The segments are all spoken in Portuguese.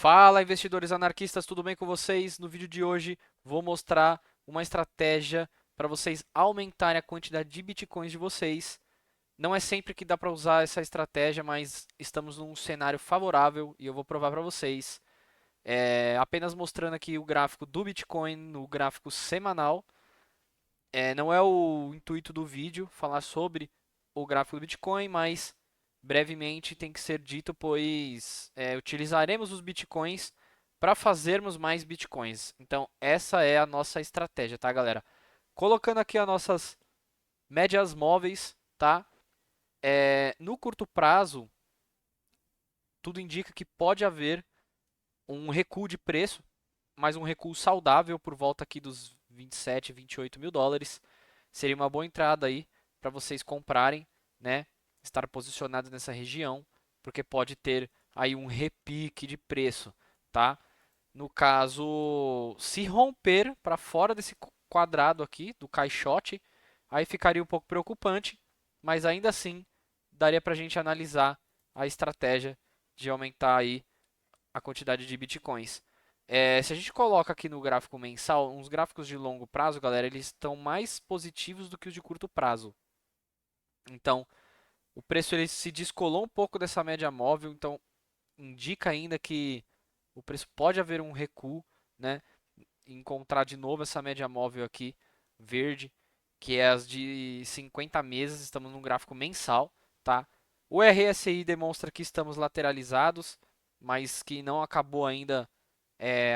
Fala, investidores anarquistas, tudo bem com vocês? No vídeo de hoje vou mostrar uma estratégia para vocês aumentarem a quantidade de bitcoins de vocês. Não é sempre que dá para usar essa estratégia, mas estamos num cenário favorável e eu vou provar para vocês. Apenas mostrando aqui o gráfico do Bitcoin no gráfico semanal. Não é o intuito do vídeo falar sobre o gráfico do Bitcoin, mas brevemente tem que ser dito, pois utilizaremos os Bitcoins para fazermos mais Bitcoins. Então, essa é a nossa estratégia, tá, galera? Colocando aqui as nossas médias móveis, tá? No curto prazo, tudo indica que pode haver um recuo de preço, mas um recuo saudável por volta aqui dos 27, 28 mil dólares. Seria uma boa entrada aí para vocês comprarem, né? Estar posicionados nessa região, porque pode ter aí um repique de preço, tá? No caso, se romper para fora desse quadrado aqui do caixote, aí ficaria um pouco preocupante, mas ainda assim daria para a gente analisar a estratégia de aumentar aí a quantidade de bitcoins. Se a gente coloca aqui no gráfico mensal, uns gráficos de longo prazo, galera, eles estão mais positivos do que os de curto prazo. Então, o preço ele se descolou um pouco dessa média móvel, então indica ainda que o preço pode haver um recuo, né? Encontrar de novo essa média móvel aqui verde, que é as de 50 meses, estamos num gráfico mensal, tá? O RSI demonstra que estamos lateralizados, mas que não acabou ainda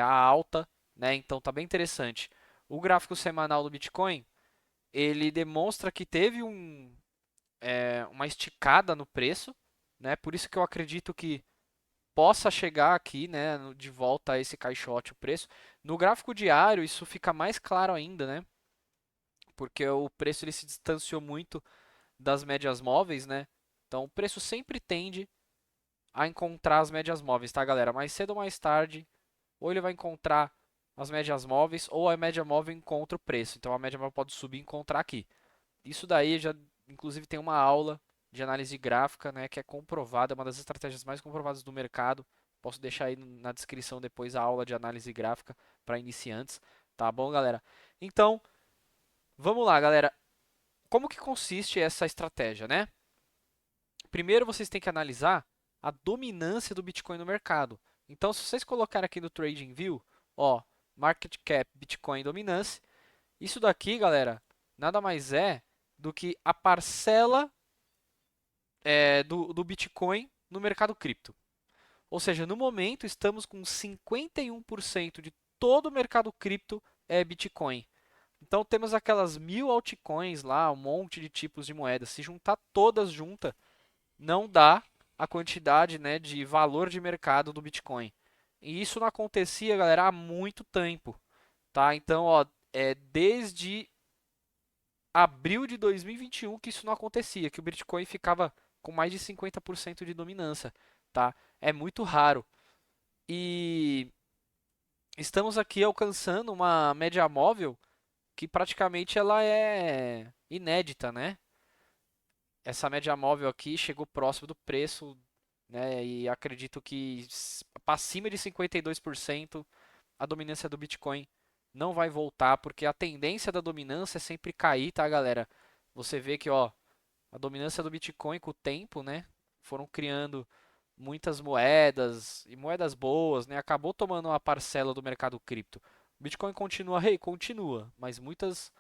a alta, né? Então tá bem interessante. O gráfico semanal do Bitcoin, ele demonstra que teve uma esticada no preço, né? Por isso que eu acredito que possa chegar aqui, né, de volta a esse caixote o preço. No gráfico diário isso fica mais claro ainda, né? Porque o preço ele se distanciou muito das médias móveis, né? Então o preço sempre tende a encontrar as médias móveis, tá, galera? Mais cedo ou mais tarde, ou ele vai encontrar as médias móveis, ou a média móvel encontra o preço. Então a média móvel pode subir e encontrar aqui. Isso daí já, inclusive, tem uma aula de análise gráfica, né, que é comprovada, é uma das estratégias mais comprovadas do mercado. Posso deixar aí na descrição depois a aula de análise gráfica para iniciantes, tá bom, galera? Então, vamos lá, galera. Como que consiste essa estratégia, né? Primeiro vocês têm que analisar a dominância do Bitcoin no mercado. Então, se vocês colocarem aqui no TradingView, ó, Market Cap Bitcoin Dominance, isso daqui, galera, nada mais é do que a parcela do Bitcoin no mercado cripto. Ou seja, no momento estamos com 51% de todo o mercado cripto é Bitcoin. Então temos aquelas 1000 altcoins lá, um monte de tipos de moedas. Se juntar todas juntas, não dá a quantidade, né, de valor de mercado do Bitcoin. E isso não acontecia, galera, há muito tempo, tá? Então, ó, desde abril de 2021 que isso não acontecia, que o Bitcoin ficava com mais de 50% de dominância, tá? É muito raro. E estamos aqui alcançando uma média móvel que praticamente ela é inédita, né? Essa média móvel aqui chegou próximo do preço, né? E acredito que para cima de 52% a dominância do Bitcoin não vai voltar, porque a tendência da dominância é sempre cair, tá, galera? Você vê que, ó, a dominância do Bitcoin com o tempo, né? Foram criando muitas moedas e moedas boas, né? Acabou tomando uma parcela do mercado cripto. O Bitcoin continua, continua, mas muitas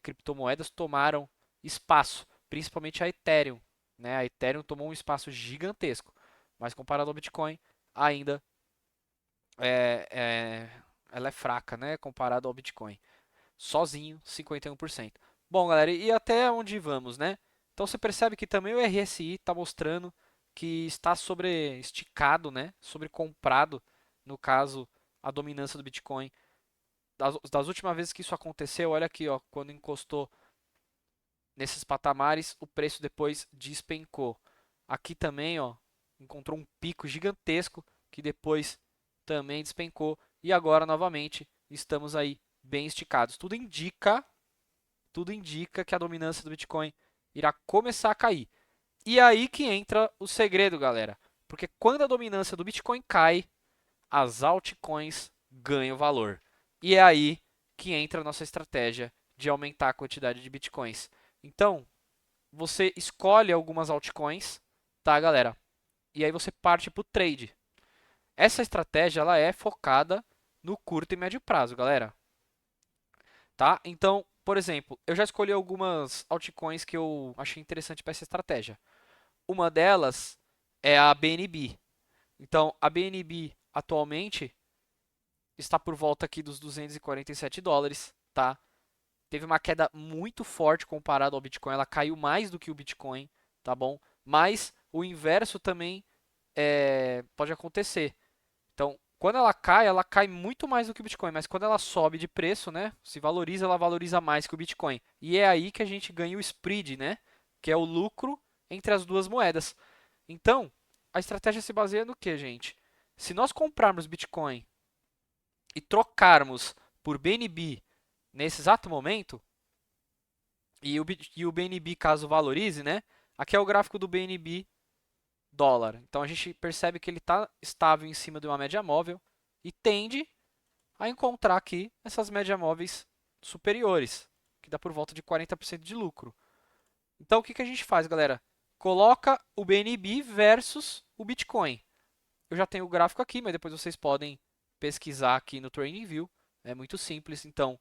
criptomoedas tomaram espaço, principalmente a Ethereum, né? A Ethereum tomou um espaço gigantesco, mas comparado ao Bitcoin, ainda é, é, ela é fraca, né? Comparado ao Bitcoin. Sozinho, 51%. Bom, galera, e até onde vamos, né? Então você percebe que também o RSI está mostrando que está sobreesticado, né? Sobrecomprado, no caso, a dominância do Bitcoin. Das últimas vezes que isso aconteceu, olha aqui, ó, quando encostou nesses patamares, o preço depois despencou. Aqui também, ó, encontrou um pico gigantesco que depois também despencou e agora novamente estamos aí bem esticados. Tudo indica que a dominância do Bitcoin irá começar a cair. E aí que entra o segredo, galera. Porque quando a dominância do Bitcoin cai, as altcoins ganham valor. E é aí que entra a nossa estratégia de aumentar a quantidade de bitcoins. Então, você escolhe algumas altcoins, tá, galera? E aí você parte para o trade. Essa estratégia ela é focada no curto e médio prazo, galera. Tá? Então, por exemplo, eu já escolhi algumas altcoins que eu achei interessante para essa estratégia. Uma delas é a BNB. Então, a BNB atualmente está por volta aqui dos 247 dólares, tá? Teve uma queda muito forte comparado ao Bitcoin, ela caiu mais do que o Bitcoin, tá bom? Mas o inverso também pode acontecer. Então, quando ela cai muito mais do que o Bitcoin, mas quando ela sobe de preço, né, se valoriza, ela valoriza mais que o Bitcoin. E é aí que a gente ganha o spread, né, que é o lucro entre as duas moedas. Então, a estratégia se baseia no que, gente? Se nós comprarmos Bitcoin e trocarmos por BNB nesse exato momento, e o BNB caso valorize, né? Aqui é o gráfico do BNB dólar. Então a gente percebe que ele está estável em cima de uma média móvel e tende a encontrar aqui essas médias móveis superiores, que dá por volta de 40% de lucro. Então o que a gente faz, galera? Coloca o BNB versus o Bitcoin. Eu já tenho o gráfico aqui, mas depois vocês podem pesquisar aqui no TradingView. É muito simples. Então,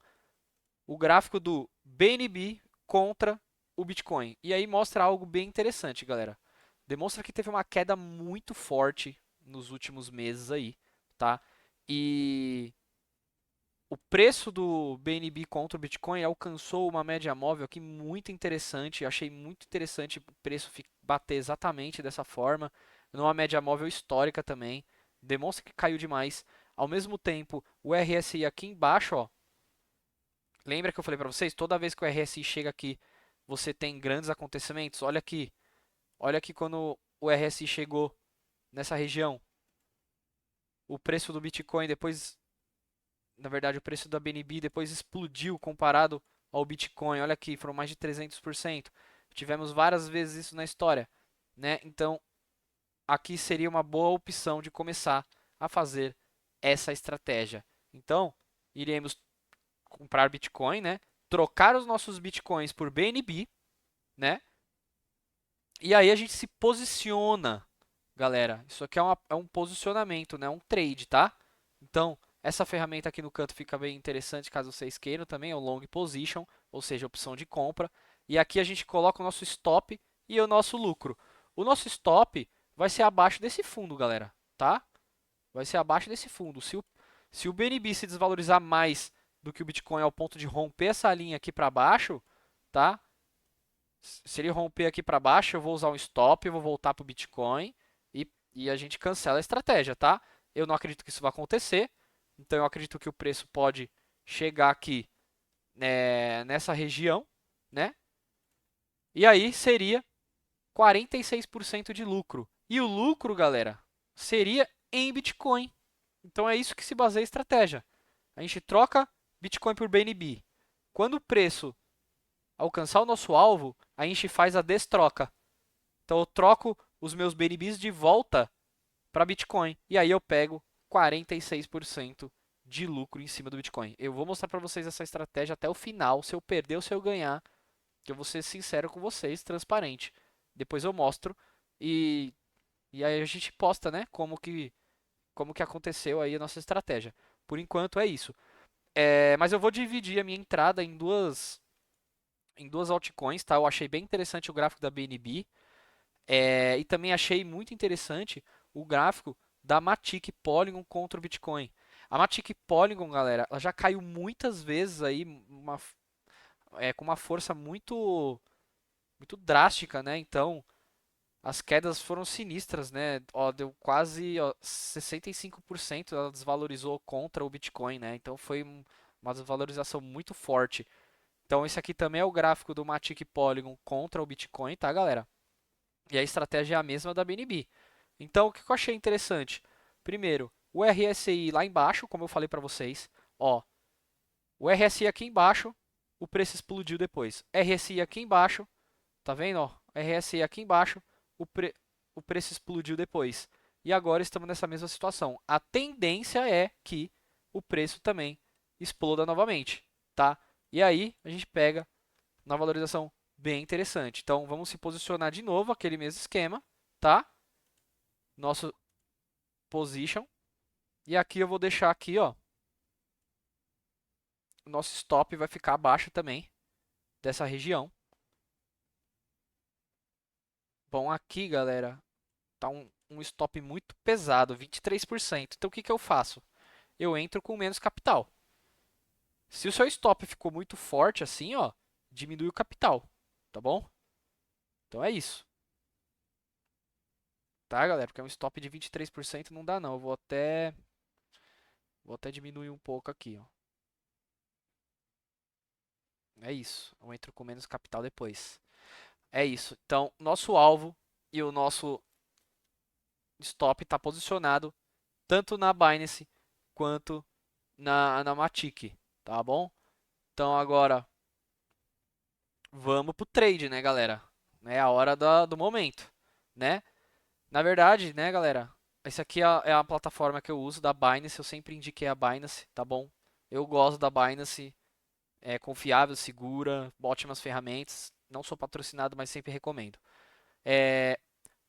o gráfico do BNB contra o Bitcoin. E aí mostra algo bem interessante, galera. Demonstra que teve uma queda muito forte nos últimos meses aí, tá? E o preço do BNB contra o Bitcoin alcançou uma média móvel aqui muito interessante. Achei muito interessante o preço bater exatamente dessa forma, numa média móvel histórica também. Demonstra que caiu demais. Ao mesmo tempo, o RSI aqui embaixo, ó, lembra que eu falei para vocês? Toda vez que o RSI chega aqui, você tem grandes acontecimentos. Olha aqui quando o RSI chegou nessa região. O preço do Bitcoin depois, na verdade, o preço da BNB depois explodiu comparado ao Bitcoin. Olha aqui, foram mais de 300%. Tivemos várias vezes isso na história, né? Então, aqui seria uma boa opção de começar a fazer essa estratégia. Então, iremos comprar Bitcoin, né? Trocar os nossos Bitcoins por BNB, né? E aí a gente se posiciona, galera. Isso aqui é um posicionamento, né? Um trade, tá? Então, essa ferramenta aqui no canto fica bem interessante caso vocês queiram também, é o long position, ou seja, opção de compra. E aqui a gente coloca o nosso stop e o nosso lucro. O nosso stop vai ser abaixo desse fundo, galera, tá? Vai ser abaixo desse fundo. Se o BNB se desvalorizar mais do que o Bitcoin ao ponto de romper essa linha aqui para baixo, tá? Se ele romper aqui para baixo, eu vou usar um stop, eu vou voltar para o Bitcoin e a gente cancela a estratégia, tá? Eu não acredito que isso vai acontecer, então eu acredito que o preço pode chegar aqui nessa região, né? E aí seria 46% de lucro. E o lucro, galera, seria em Bitcoin. Então é isso que se baseia a estratégia. A gente troca Bitcoin por BNB. Quando o preço alcançar o nosso alvo, a gente faz a destroca. Então eu troco os meus BNBs de volta para Bitcoin e aí eu pego 46% de lucro em cima do Bitcoin. Eu vou mostrar para vocês essa estratégia até o final, se eu perder ou se eu ganhar, que eu vou ser sincero com vocês, transparente. Depois eu mostro e aí a gente posta, né, como que aconteceu aí a nossa estratégia. Por enquanto é isso. Mas eu vou dividir a minha entrada em duas altcoins, tá? Eu achei bem interessante o gráfico da BNB e também achei muito interessante o gráfico da Matic Polygon contra o Bitcoin. A Matic Polygon, galera, ela já caiu muitas vezes aí, com uma força muito drástica, né? Então, as quedas foram sinistras, né? Ó, deu quase 65% ela desvalorizou contra o Bitcoin, né? Então foi uma desvalorização muito forte. Então esse aqui também é o gráfico do Matic Polygon contra o Bitcoin, tá, galera? E a estratégia é a mesma da BNB. Então o que eu achei interessante? Primeiro, o RSI lá embaixo, como eu falei para vocês, ó, o RSI aqui embaixo, o preço explodiu depois. RSI aqui embaixo, tá vendo, ó? RSI aqui embaixo, o, pre... o preço explodiu depois. e agora estamos nessa mesma situação. A tendência é que o preço também exploda novamente, tá? E aí a gente pega uma valorização bem interessante. Então vamos se posicionar de novo, aquele mesmo esquema, tá? Nosso position. E aqui eu vou deixar aqui, ó, o nosso stop vai ficar abaixo também dessa região. Bom, aqui, galera, tá um stop muito pesado, 23%. Então o que que eu faço? Eu entro com menos capital. Se o seu stop ficou muito forte assim, ó, diminui o capital, tá bom? Então é isso, tá, galera? Porque é um stop de 23% não dá não. Eu vou até diminuir um pouco aqui, ó. É isso. Eu entro com menos capital depois. É isso. Então, nosso alvo e o nosso stop está posicionado tanto na Binance quanto na Matic, tá bom? Então agora vamos pro trade, né, galera? É a hora do momento, né? Na verdade, né, galera? Essa aqui é a plataforma que eu uso da Binance. Eu sempre indiquei a Binance, tá bom? Eu gosto da Binance, é confiável, segura, ótimas ferramentas. Não sou patrocinado, mas sempre recomendo. É,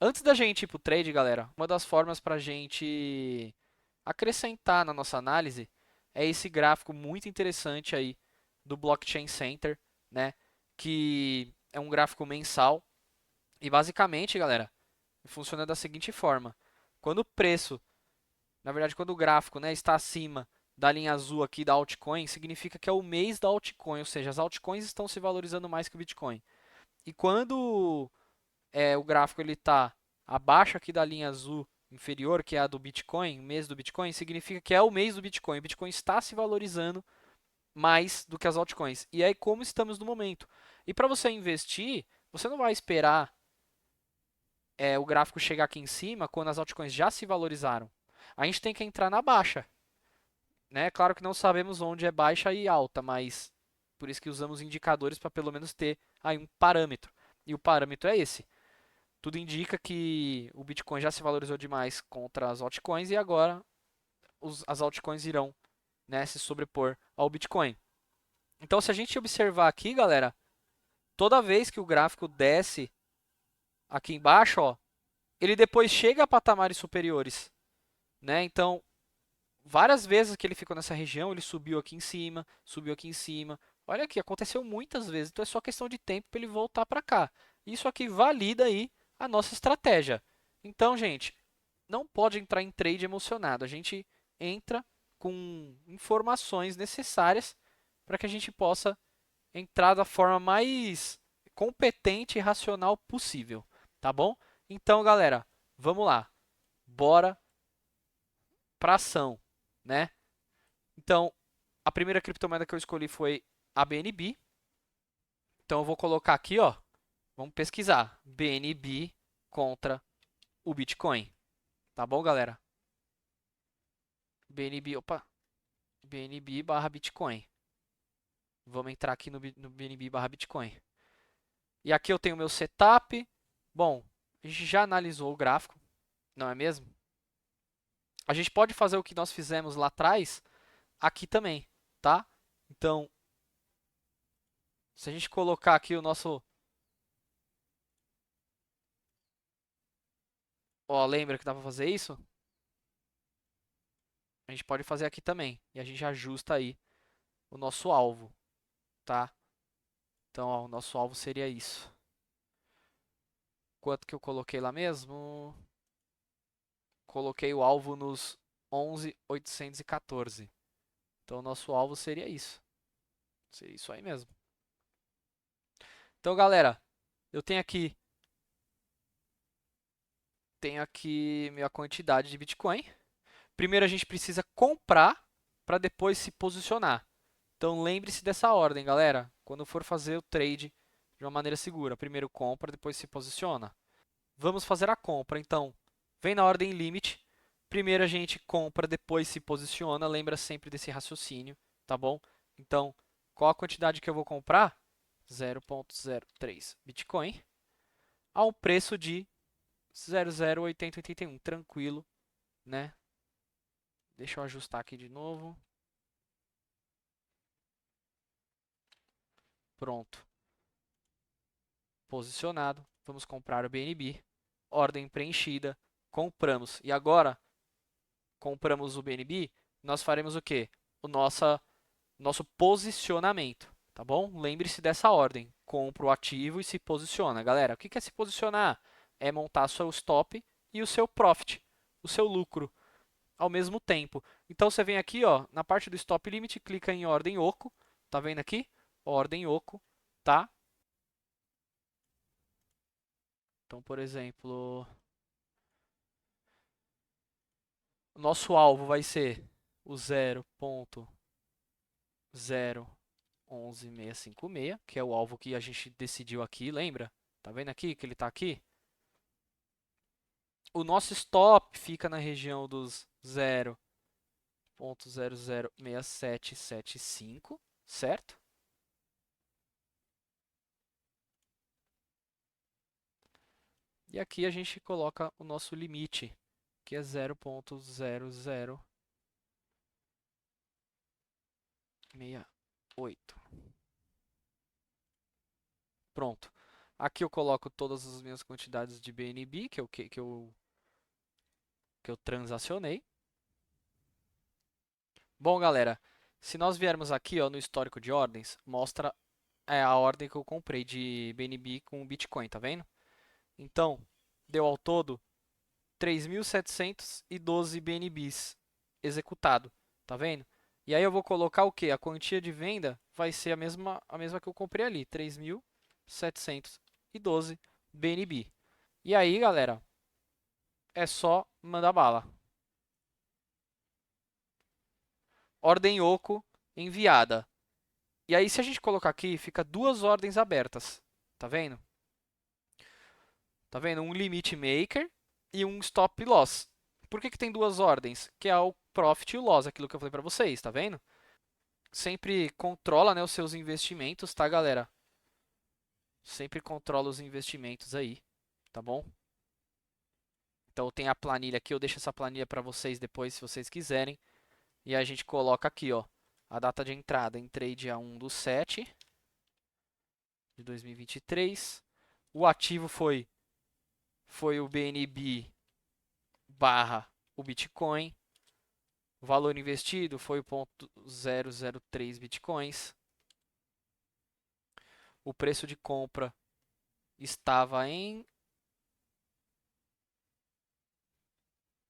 antes da gente ir pro trade, galera, uma das formas para a gente acrescentar na nossa análise é esse gráfico muito interessante aí do Blockchain Center, né? Que é um gráfico mensal e basicamente, galera, funciona da seguinte forma: quando o preço, na verdade, quando o gráfico, né, está acima da linha azul aqui da altcoin, significa que é o mês da altcoin, ou seja, as altcoins estão se valorizando mais que o Bitcoin. E quando o gráfico ele está abaixo aqui da linha azul inferior, que é a do Bitcoin, mês do Bitcoin, significa que é o mês do Bitcoin. O Bitcoin está se valorizando mais do que as altcoins. E aí, como estamos no momento? E para você investir, você não vai esperar o gráfico chegar aqui em cima quando as altcoins já se valorizaram. A gente tem que entrar na baixa, né? Claro que não sabemos onde é baixa e alta, mas por isso que usamos indicadores para pelo menos ter aí um parâmetro. E o parâmetro é esse. Tudo indica que o Bitcoin já se valorizou demais contra as altcoins e agora as altcoins irão, né, se sobrepor ao Bitcoin. Então, se a gente observar aqui, galera, toda vez que o gráfico desce aqui embaixo, ó, ele depois chega a patamares superiores, né? Então, várias vezes que ele ficou nessa região, ele subiu aqui em cima, subiu aqui em cima. Olha aqui, aconteceu muitas vezes, então é só questão de tempo para ele voltar para cá. Isso aqui valida aí a nossa estratégia. Então, gente, não pode entrar em trade emocionado. A gente entra com informações necessárias para que a gente possa entrar da forma mais competente e racional possível, tá bom? Então, galera, vamos lá. Bora para ação, né? Então, a primeira criptomoeda que eu escolhi foi a BNB. Então, eu vou colocar aqui, ó, vamos pesquisar BNB contra o Bitcoin, tá bom, galera? BNB, opa, BNB barra Bitcoin. Vamos entrar aqui no BNB barra Bitcoin. E aqui eu tenho o meu setup. Bom, a gente já analisou o gráfico, não é mesmo? A gente pode fazer o que nós fizemos lá atrás aqui também, tá? Então, se a gente colocar aqui o nosso... Ó, lembra que dá para fazer isso? A gente pode fazer aqui também. E a gente ajusta aí o nosso alvo, tá? Então, ó, o nosso alvo seria isso. Quanto que eu coloquei lá mesmo? Coloquei o alvo nos 11.814. Então, o nosso alvo seria isso. Seria isso aí mesmo. Então, galera, eu tenho aqui minha quantidade de Bitcoin. Primeiro a gente precisa comprar para depois se posicionar. Então, lembre-se dessa ordem, galera. Quando for fazer o trade de uma maneira segura, primeiro compra, depois se posiciona. Vamos fazer a compra, então. Vem na ordem limite. Primeiro a gente compra, depois se posiciona. Lembra sempre desse raciocínio, tá bom? Então, qual a quantidade que eu vou comprar? 0,03 Bitcoin a um preço de 008081, tranquilo, né? Deixa eu ajustar aqui de novo. Pronto. Posicionado. Vamos comprar o BNB. Ordem preenchida. Compramos. E agora, compramos o BNB, nós faremos o quê? Nosso posicionamento, tá bom? Lembre-se dessa ordem. Compra o ativo e se posiciona. Galera, o que é se posicionar? É montar seu stop e o seu profit, o seu lucro, ao mesmo tempo. Então você vem aqui, ó, na parte do stop limit, clica em ordem oco, tá vendo aqui? Ordem oco, tá? Então, por exemplo, o nosso alvo vai ser o 0.011656, que é o alvo que a gente decidiu aqui, lembra? Tá vendo aqui que ele tá aqui? O nosso stop fica na região dos 0.006775, certo? E aqui a gente coloca o nosso limite, que é 0.0068. Pronto. Aqui eu coloco todas as minhas quantidades de BNB que eu transacionei. Bom, galera, se nós viermos aqui, ó, no histórico de ordens, mostra a ordem que eu comprei de BNB com Bitcoin, tá vendo? Então, deu ao todo 3.712 BNBs executado, tá vendo? E aí eu vou colocar o quê? A quantia de venda vai ser a mesma que eu comprei ali, 3.712 BNB. E aí, galera, é só mandar bala. Ordem oco enviada. E aí, se a gente colocar aqui, fica duas ordens abertas. Tá vendo? Tá vendo? Um limit maker e um stop loss. Por que tem duas ordens? Que é o profit e o loss, aquilo que eu falei para vocês, tá vendo? Sempre controla, né, os seus investimentos, tá, galera? Sempre controla os investimentos aí, tá bom? Então tem a planilha aqui, eu deixo essa planilha para vocês depois, se vocês quiserem. E a gente coloca aqui, ó, a data de entrada. Entrei dia 1/7 de 2023. O ativo foi o BNB barra o Bitcoin. O valor investido foi o 0.003 Bitcoins. O preço de compra estava em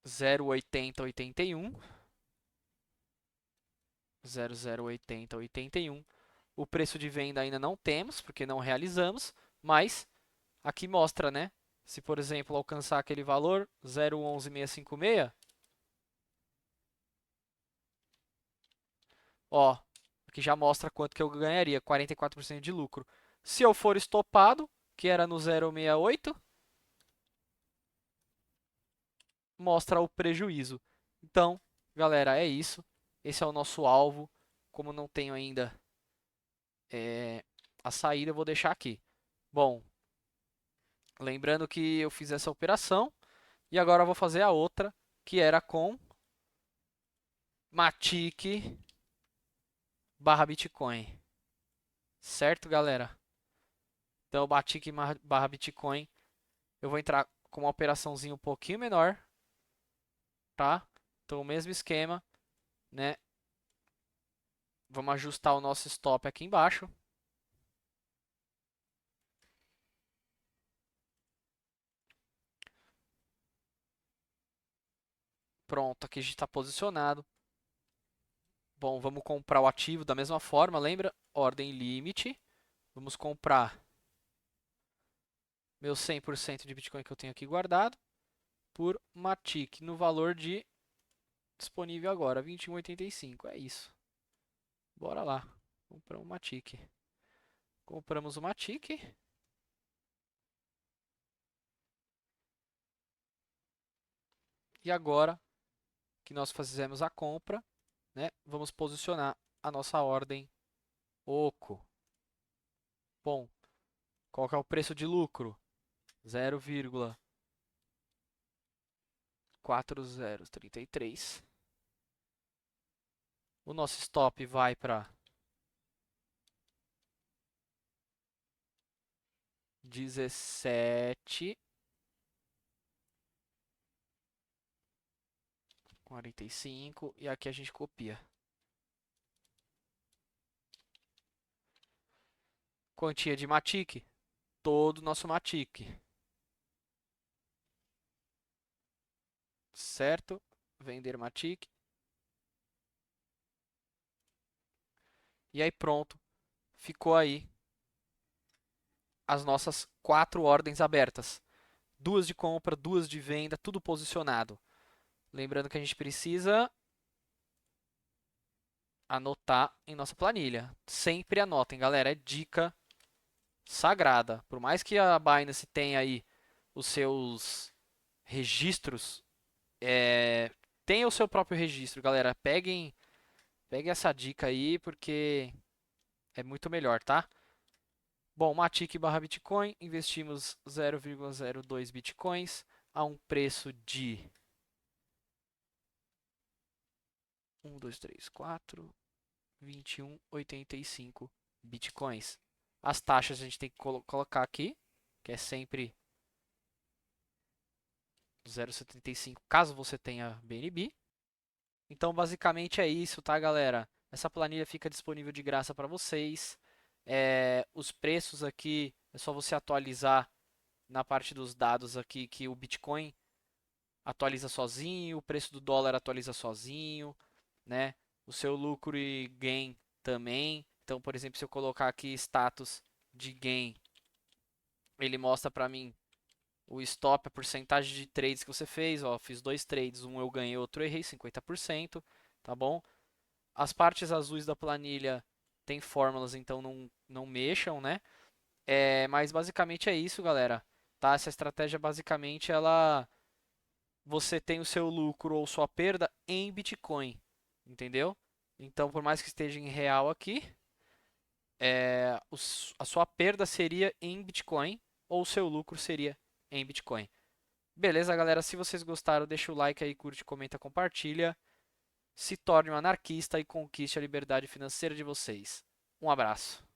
0.8081. 0.08081. O preço de venda ainda não temos, porque não realizamos, mas aqui mostra, né? Se, por exemplo, alcançar aquele valor, 0.11656, ó, aqui já mostra quanto que eu ganharia, 44% de lucro. Se eu for estopado, que era no 0.68, mostra o prejuízo. Então, galera, é isso. Esse é o nosso alvo. Como não tenho ainda a saída, eu vou deixar aqui. Bom, lembrando que eu fiz essa operação e agora eu vou fazer a outra, que era com Matic barra Bitcoin. Certo, galera? Então, Matic barra Bitcoin, eu vou entrar com uma operaçãozinha um pouquinho menor, tá? Então, o mesmo esquema, né? Vamos ajustar o nosso stop aqui embaixo. Pronto, aqui a gente está posicionado. Bom, vamos comprar o ativo da mesma forma, lembra? Ordem limite. Vamos comprar meu 100% de Bitcoin que eu tenho aqui guardado por Matic no valor de disponível agora, 21,85. É isso. Bora lá. Compramos o Matic. Compramos o Matic. E agora que nós fizemos a compra, né, vamos posicionar a nossa ordem oco. Bom, qual que é o preço de lucro? 0,00 0,4033. O nosso stop vai para 17,45 e aqui a gente copia. Quantia de Matic, todo o nosso Matic. Certo? Vender Matic. E aí pronto, ficou aí as nossas 4 ordens abertas. 2 de compra, 2 de venda, tudo posicionado. Lembrando que a gente precisa anotar em nossa planilha. Sempre anotem, galera, é dica sagrada. Por mais que a Binance tenha aí os seus registros, tenha o seu próprio registro, galera. Peguem essa dica aí porque é muito melhor, tá? Bom, Matic barra Bitcoin, investimos 0,02 Bitcoins a um preço de 1, 2, 3, 4, 21,85 Bitcoins. As taxas a gente tem que colocar aqui, que é sempre 0,75 caso você tenha BNB. Então, basicamente é isso, tá, galera? Essa planilha fica disponível de graça para vocês. Os preços aqui é só você atualizar na parte dos dados aqui que o Bitcoin atualiza sozinho, o preço do dólar atualiza sozinho, né? O seu lucro e gain também. Então, por exemplo, se eu colocar aqui status de gain, ele mostra para mim o stop, a porcentagem de trades que você fez. Ó, fiz 2 trades, um eu ganhei, outro eu errei, 50%, tá bom? As partes azuis da planilha tem fórmulas, então não mexam, né? Mas basicamente é isso, galera. Tá? Essa estratégia basicamente ela você tem o seu lucro ou sua perda em Bitcoin, entendeu? Então, por mais que esteja em real aqui, a sua perda seria em Bitcoin ou o seu lucro seria em Bitcoin. Beleza, galera? Se vocês gostaram, deixa o like aí, curte, comenta, compartilha. Se torne um anarquista e conquiste a liberdade financeira de vocês. Um abraço.